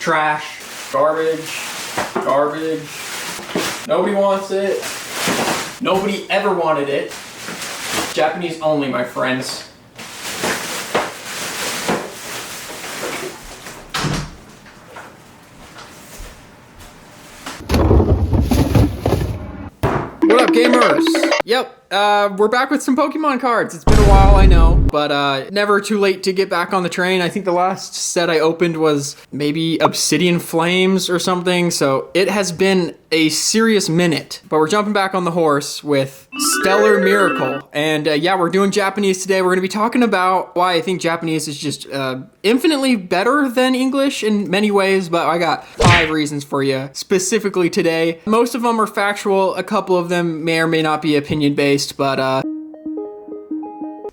trash, garbage, garbage. Nobody wants it. Nobody ever wanted it. Japanese only, my friends. What up, gamers? Yep, we're back with some Pokemon cards. It's been a while, I know, but never too late to get back on the train. I think the last set I opened was maybe Obsidian Flames or something, so it has been a serious minute. But we're jumping back on the horse with Stellar Miracle. And yeah, we're doing Japanese today. We're gonna be talking about why I think Japanese is just infinitely better than English in many ways, but I got 5 reasons for you specifically today. Most of them are factual. A couple of them may or may not be opinion-based, but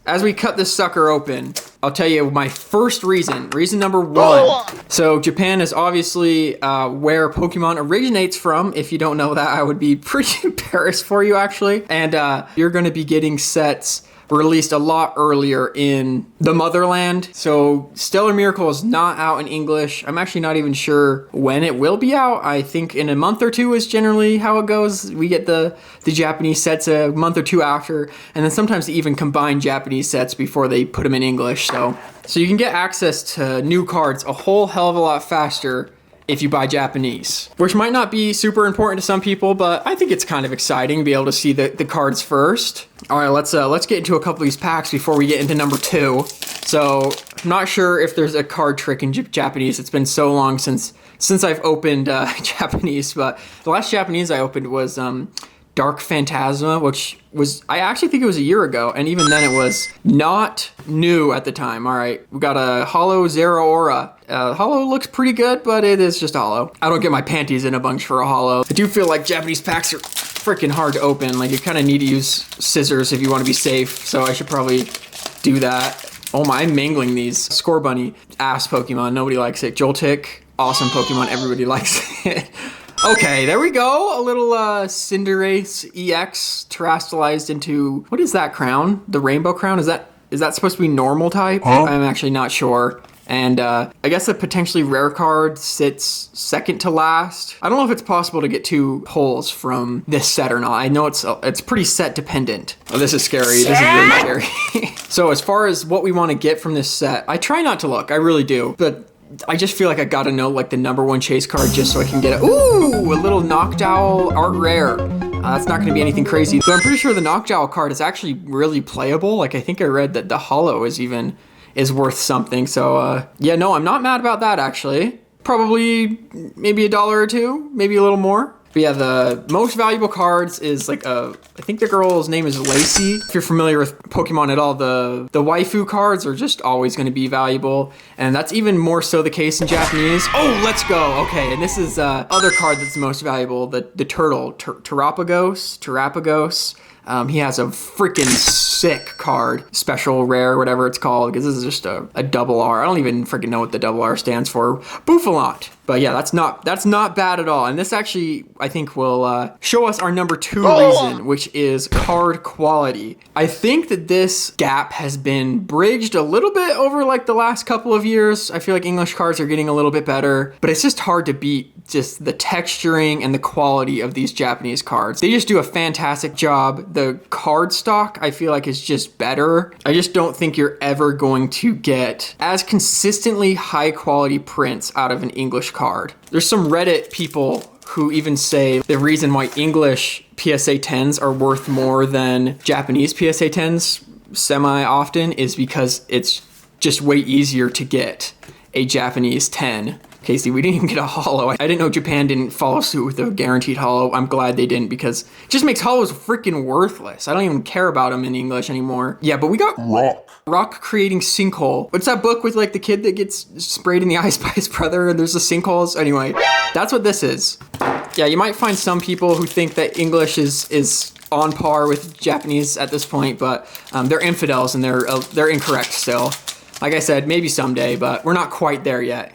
as we cut this sucker open, I'll tell you my first reason number 1. So Japan is obviously where Pokemon originates from. If you don't know that, I would be pretty embarrassed for you actually. And you're gonna be getting sets released a lot earlier in the motherland. So Stellar Miracle is not out in English. I'm actually not even sure when it will be out. I think in a month or 2 is generally how it goes. We get the Japanese sets a month or 2 after, and then sometimes they even combine Japanese sets before they put them in English. So you can get access to new cards a whole hell of a lot faster if you buy Japanese, which might not be super important to some people, but I think it's kind of exciting to be able to see the cards first. All right, let's get into a couple of these packs before we get into number 2. So I'm not sure if there's a card trick in Japanese. It's been so long since I've opened Japanese, but the last Japanese I opened was Dark Phantasma, which was, I actually think it was a year ago, and even then it was not new at the time. All right, we got a Holo Zeraora. Holo looks pretty good, but it is just a Holo. I don't get my panties in a bunch for a Holo. I do feel like Japanese packs are freaking hard to open. Like, you kind of need to use scissors if you want to be safe, so I should probably do that. Oh my, I'm mangling these. Score Bunny, ass Pokemon, nobody likes it. Joltik, awesome Pokemon, everybody likes it. Okay, there we go. A little Cinderace EX terastallized into, what is that crown? The rainbow crown? Is that supposed to be normal type? Huh? I'm actually not sure. And I guess a potentially rare card sits second to last. I don't know if it's possible to get 2 pulls from this set or not. I know it's pretty set dependent. Oh, this is scary. This is really scary. So as far as what we want to get from this set, I try not to look. I really do. But I just feel like I gotta know like the number 1 chase card just so I can get it. Ooh, a little Noctowl art rare. That's not gonna be anything crazy. But I'm pretty sure the Noctowl card is actually really playable. Like, I think I read that the Holo is worth something. So yeah, no, I'm not mad about that actually. Probably maybe $1 or 2, maybe a little more. But yeah, the most valuable cards is like I think the girl's name is Lacey. If you're familiar with Pokemon at all, the waifu cards are just always going to be valuable. And that's even more so the case in Japanese. Oh, let's go. Okay, and this is other card that's the most valuable, the turtle, Terapagos. He has a freaking sick card, special, rare, whatever it's called, because this is just a double R. I don't even freaking know what the double R stands for. Bouffalant. But yeah, that's not bad at all. And this actually, I think, will show us our number 2 reason, which is card quality. I think that this gap has been bridged a little bit over like the last couple of years. I feel like English cards are getting a little bit better, but it's just hard to beat just the texturing and the quality of these Japanese cards. They just do a fantastic job. The card stock, I feel like, is just better. I just don't think you're ever going to get as consistently high quality prints out of an English card. There's some Reddit people who even say the reason why English PSA 10s are worth more than Japanese PSA 10s semi-often is because it's just way easier to get a Japanese 10. Casey, we didn't even get a Holo. I didn't know Japan didn't follow suit with a guaranteed Holo. I'm glad they didn't, because it just makes Holos freaking worthless. I don't even care about them in English anymore. Yeah, but we got Rock Creating Sinkhole. What's that book with like the kid that gets sprayed in the eyes by his brother and there's the sinkholes? Anyway, that's what this is. Yeah, you might find some people who think that English is on par with Japanese at this point, but they're infidels and they're incorrect still. Like I said, maybe someday, but we're not quite there yet.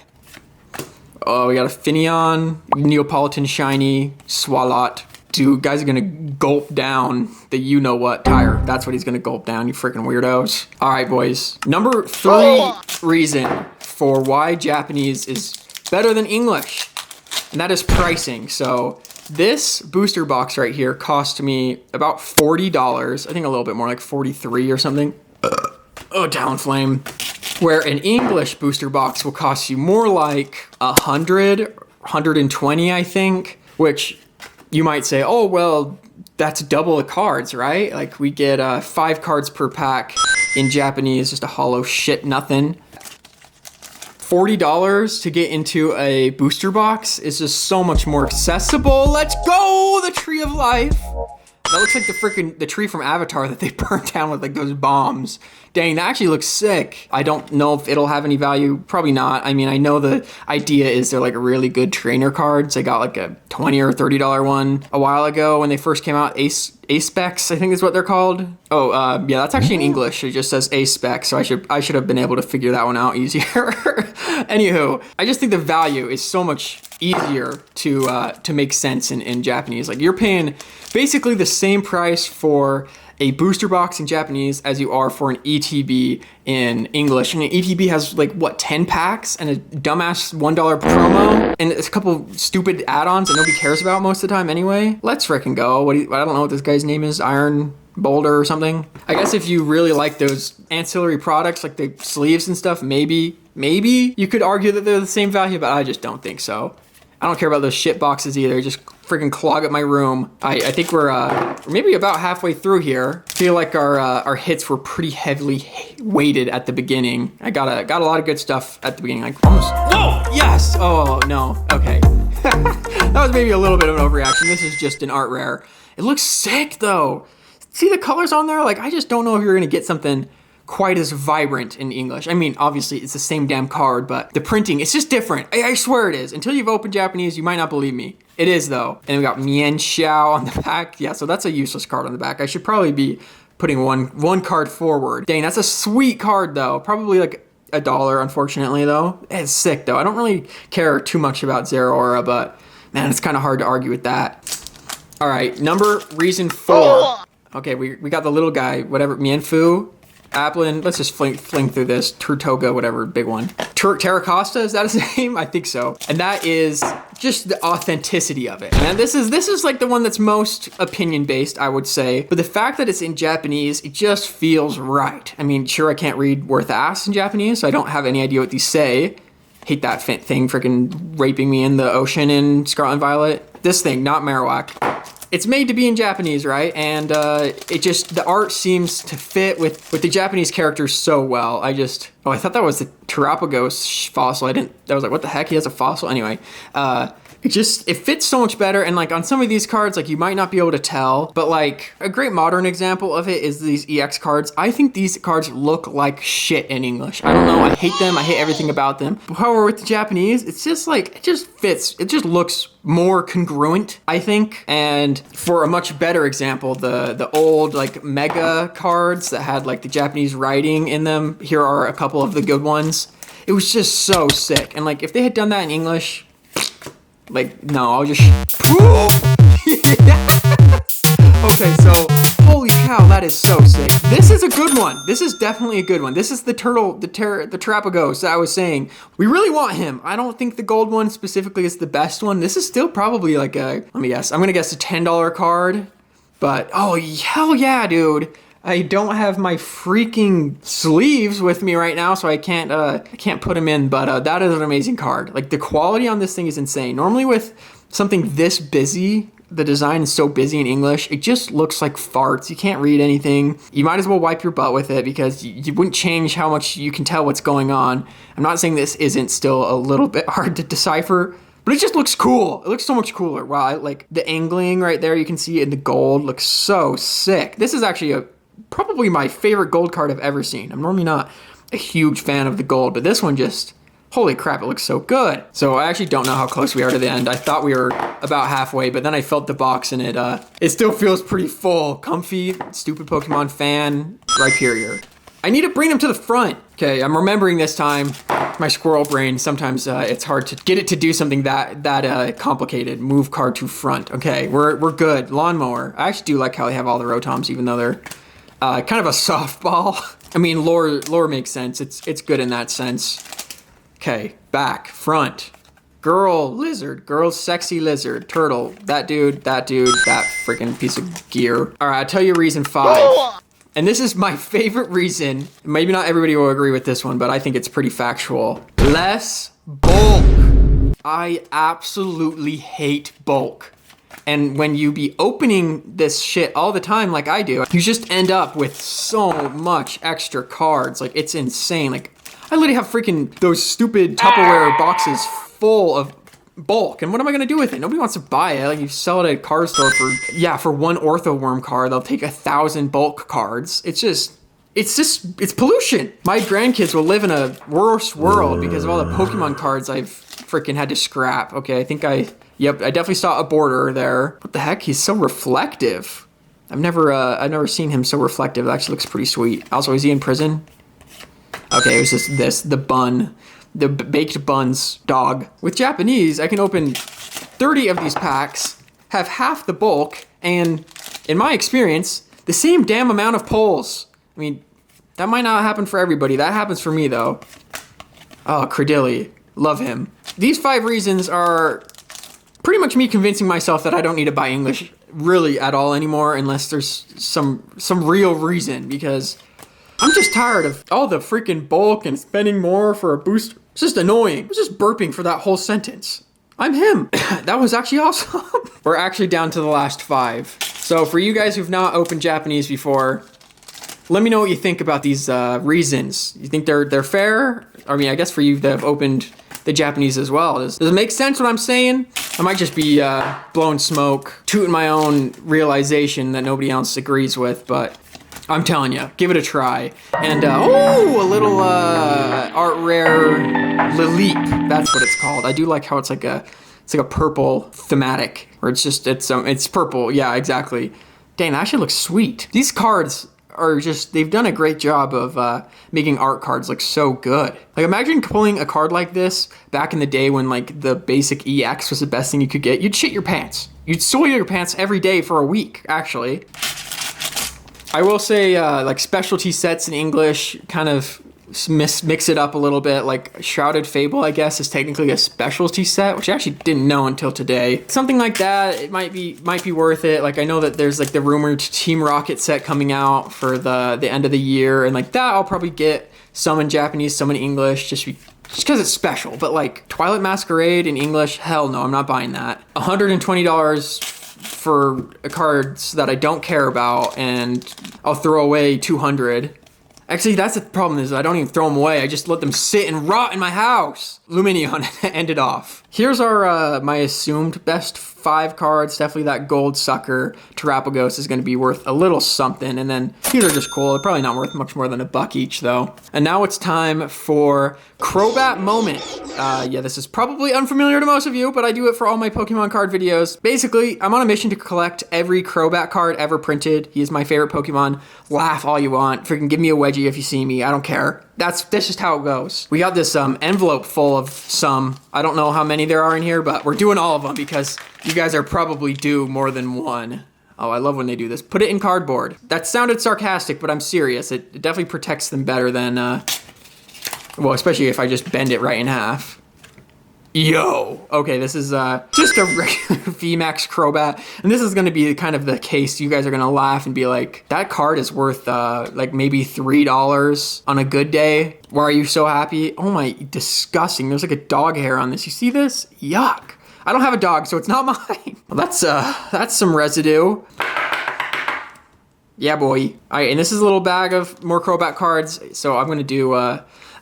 Oh, we got a Finneon, Neapolitan Shiny, Swalot. Dude, guys are gonna gulp down the you-know-what tire. That's what he's gonna gulp down, you freaking weirdos. All right, boys. Number 3 reason for why Japanese is better than English. And that is pricing. So this booster box right here cost me about $40. I think a little bit more, like 43 or something. Oh, down flame. Where an English booster box will cost you more like 100, 120, I think. Which you might say, oh, well, that's double the cards, right? Like we get 5 cards per pack in Japanese, just a hollow shit nothing. $40 to get into a booster box is just so much more accessible. Let's go, the Tree of Life. That looks like the tree from Avatar that they burned down with like those bombs. Dang, that actually looks sick. I don't know if it'll have any value. Probably not. I mean, I know the idea is they're like really good trainer cards. I got like a $20 or $30 one a while ago when they first came out. A-Specs, I think is what they're called. Oh, yeah, that's actually in English. It just says A-Spec, so I should have been able to figure that one out easier. Anywho, I just think the value is so much easier to make sense in Japanese. Like you're paying basically the same price for a booster box in Japanese as you are for an ETB in English. And an ETB has like, what, 10 packs and a dumbass $1 promo and a couple stupid add-ons that nobody cares about most of the time anyway. Let's frickin' go. I don't know what this guy's name is, Iron Boulder or something. I guess if you really like those ancillary products, like the sleeves and stuff, maybe you could argue that they're the same value, but I just don't think so. I don't care about those shit boxes either. Just freaking clog up my room. I think we're maybe about halfway through here. I feel like our hits were pretty heavily weighted at the beginning. I got a lot of good stuff at the beginning. Like almost. Whoa! Yes! Oh no. Okay. That was maybe a little bit of an overreaction. This is just an art rare. It looks sick though. See the colors on there? Like I just don't know if you're gonna get something quite as vibrant in English. I mean, obviously it's the same damn card, but the printing, it's just different. I swear it is. Until you've opened Japanese, you might not believe me. It is though. And we got Mian Xiao on the back. Yeah, so that's a useless card on the back. I should probably be putting one card forward. Dang, that's a sweet card though. Probably like $1, unfortunately though. It's sick though. I don't really care too much about Zero Aura, but man, it's kind of hard to argue with that. All right, reason 4. Okay, we got the little guy, whatever, Mienfu. Applin, let's just fling through this. Turtoga, whatever, big one. Terracosta, is that his name? I think so. And that is just the authenticity of it. And this is like the one that's most opinion based, I would say. But the fact that it's in Japanese, it just feels right. I mean, sure, I can't read worth ass in Japanese, so I don't have any idea what these say. Hate that thing freaking raping me in the ocean in Scarlet and Violet. This thing, not Marowak. It's made to be in Japanese, right? And the art seems to fit with the Japanese characters so well. I thought that was the Terapagos fossil. I was like, what the heck? He has a fossil? Anyway, it fits so much better. And like on some of these cards, like you might not be able to tell, but like a great modern example of it is these EX cards. I think these cards look like shit in English. I don't know, I hate them. I hate everything about them. However, with the Japanese, it's just like, it just fits. It just looks more congruent, I think. And for a much better example, the old like mega cards that had like the Japanese writing in them, here are a couple of the good ones. It was just so sick. And like if they had done that in English, like, no, I'll just Okay, so, holy cow, that is so sick. This is a good one. This is definitely a good one. This is the turtle, the Terapagos that I was saying. We really want him. I don't think the gold one specifically is the best one. This is still probably like let me guess. I'm gonna guess a $10 card. But, oh, hell yeah, dude. I don't have my freaking sleeves with me right now, so I can't put them in, but that is an amazing card. Like, the quality on this thing is insane. Normally with something this busy, the design is so busy in English, it just looks like farts. You can't read anything. You might as well wipe your butt with it because you wouldn't change how much you can tell what's going on. I'm not saying this isn't still a little bit hard to decipher, but it just looks cool. It looks so much cooler. Wow, like the angling right there, you can see it in the gold, looks so sick. This is actually probably my favorite gold card I've ever seen. I'm normally not a huge fan of the gold, but this one just, holy crap, it looks so good. So I actually don't know how close we are to the end. I thought we were about halfway, but then I felt the box and it still feels pretty full. Comfy, stupid Pokemon fan, Rhyperior. I need to bring him to the front. Okay, I'm remembering this time. My squirrel brain, sometimes it's hard to get it to do something that complicated. Move card to front. Okay, we're good. Lawnmower. I actually do like how they have all the Rotoms, even though they're kind of a softball. I mean, lore makes sense. It's good in that sense. Okay, back, front. Girl lizard, girl sexy lizard, turtle, that dude, that freaking piece of gear. All right, I'll tell you reason 5. And this is my favorite reason. Maybe not everybody will agree with this one, but I think it's pretty factual. Less bulk. I absolutely hate bulk. And when you be opening this shit all the time like I do, you just end up with so much extra cards. Like, it's insane. Like, I literally have freaking those stupid Tupperware boxes full of bulk. And what am I gonna do with it? Nobody wants to buy it. Like, you sell it at a card store for one orthoworm card, they'll take 1,000 bulk cards. It's pollution. My grandkids will live in a worse world because of all the Pokemon cards I've freaking had to scrap. Okay, I definitely saw a border there. What the heck? He's so reflective. I've never seen him so reflective. It actually looks pretty sweet. Also, is he in prison? Okay, it was just the baked buns dog. With Japanese, I can open 30 of these packs, have half the bulk, and in my experience, the same damn amount of pulls. I mean, that might not happen for everybody. That happens for me, though. Oh, Credilli. Love him. These 5 reasons are pretty much me convincing myself that I don't need to buy English really at all anymore unless there's some real reason, because I'm just tired of all the freaking bulk and spending more for a booster. It's just annoying. I was just burping for that whole sentence. I'm him. That was actually awesome. We're actually down to the last 5. So for you guys who've not opened Japanese before, let me know what you think about these reasons. You think they're fair? I mean, I guess for you that have opened the Japanese as well. Does it make sense what I'm saying? I might just be blowing smoke, tooting my own realization that nobody else agrees with, but I'm telling you, give it a try. And, a little art rare Lilip. That's what it's called. I do like how it's like a purple thematic, or it's purple. Yeah, exactly. Dang, that actually looks sweet. These cards are they've done a great job of making art cards look so good. Like, imagine pulling a card like this back in the day when, like, the basic EX was the best thing you could get. You'd shit your pants. You'd soil your pants every day for a week, actually. I will say, like, specialty sets in English kind of mix it up a little bit. Like, Shrouded Fable, I guess, is technically a specialty set, which I actually didn't know until today. Something like that, it might be worth it. Like, I know that there's, like, the rumored Team Rocket set coming out for the end of the year, and, like, that I'll probably get some in Japanese, some in English, just because it's special. But, like, Twilight Masquerade in English, hell no, I'm not buying that. $120 for cards that I don't care about, and I'll throw away 200. Actually, that's the problem, is I don't even throw them away. I just let them sit and rot in my house. Luminion ended off. Here's our my assumed best 5 cards. Definitely that gold sucker Terapagos is going to be worth a little something. And then these are just cool. They're probably not worth much more than $1 each, though. And now it's time for Crobat Moment. Yeah, this is probably unfamiliar to most of you, but I do it for all my Pokemon card videos. Basically, I'm on a mission to collect every Crobat card ever printed. He is my favorite Pokemon. Laugh all you want. Freaking give me a wedgie if you see me. I don't care. That's just how it goes. We got this envelope full of some. I don't know how many there are in here, but we're doing all of them because you guys are probably due more than one. Oh, I love when they do this. Put it in cardboard. That sounded sarcastic, but I'm serious. It definitely protects them better than, well, especially if I just bend it right in half. Yo! Okay, this is just a regular VMAX Crobat, and this is going to be kind of the case. You guys are going to laugh and be like, that card is worth like maybe $3 on a good day. Why are you so happy? Oh my, disgusting. There's like a dog hair on this. You see this? Yuck. I don't have a dog, so it's not mine. Well, that's some residue. Yeah, boy. All right, and this is a little bag of more Crobat cards, so I'm going to do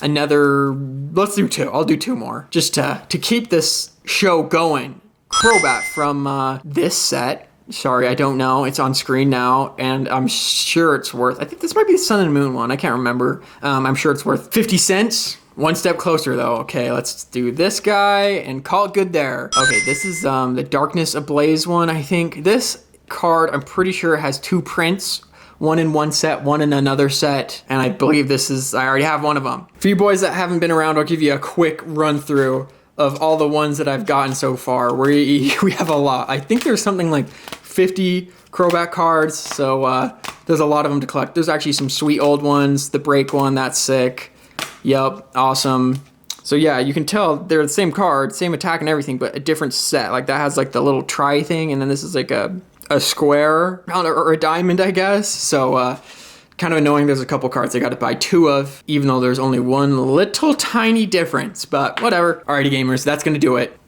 another, let's do 2. I'll do 2 more, just to keep this show going. Crobat from this set. Sorry, I don't know. It's on screen now, and I'm sure it's worth, I think this might be the Sun and Moon one. I can't remember. I'm sure it's worth 50 cents. One step closer, though. Okay, let's do this guy and call it good there. Okay, this is the Darkness Ablaze one, I think. This card, I'm pretty sure, has 2 prints. One in one set, one in another set, and I believe I already have one of them. For you boys that haven't been around, I'll give you a quick run through of all the ones that I've gotten so far. We have a lot. I think there's something like 50 Crobat cards, so there's a lot of them to collect. There's actually some sweet old ones. The break one, that's sick. Yep, awesome. So yeah, you can tell they're the same card, same attack and everything, but a different set. Like that has like the little tri thing, and then this is like a square or a diamond, I guess. So kind of annoying. There's a couple cards I got to buy 2 of, even though there's only one little tiny difference, but whatever. Alrighty gamers, that's gonna do it.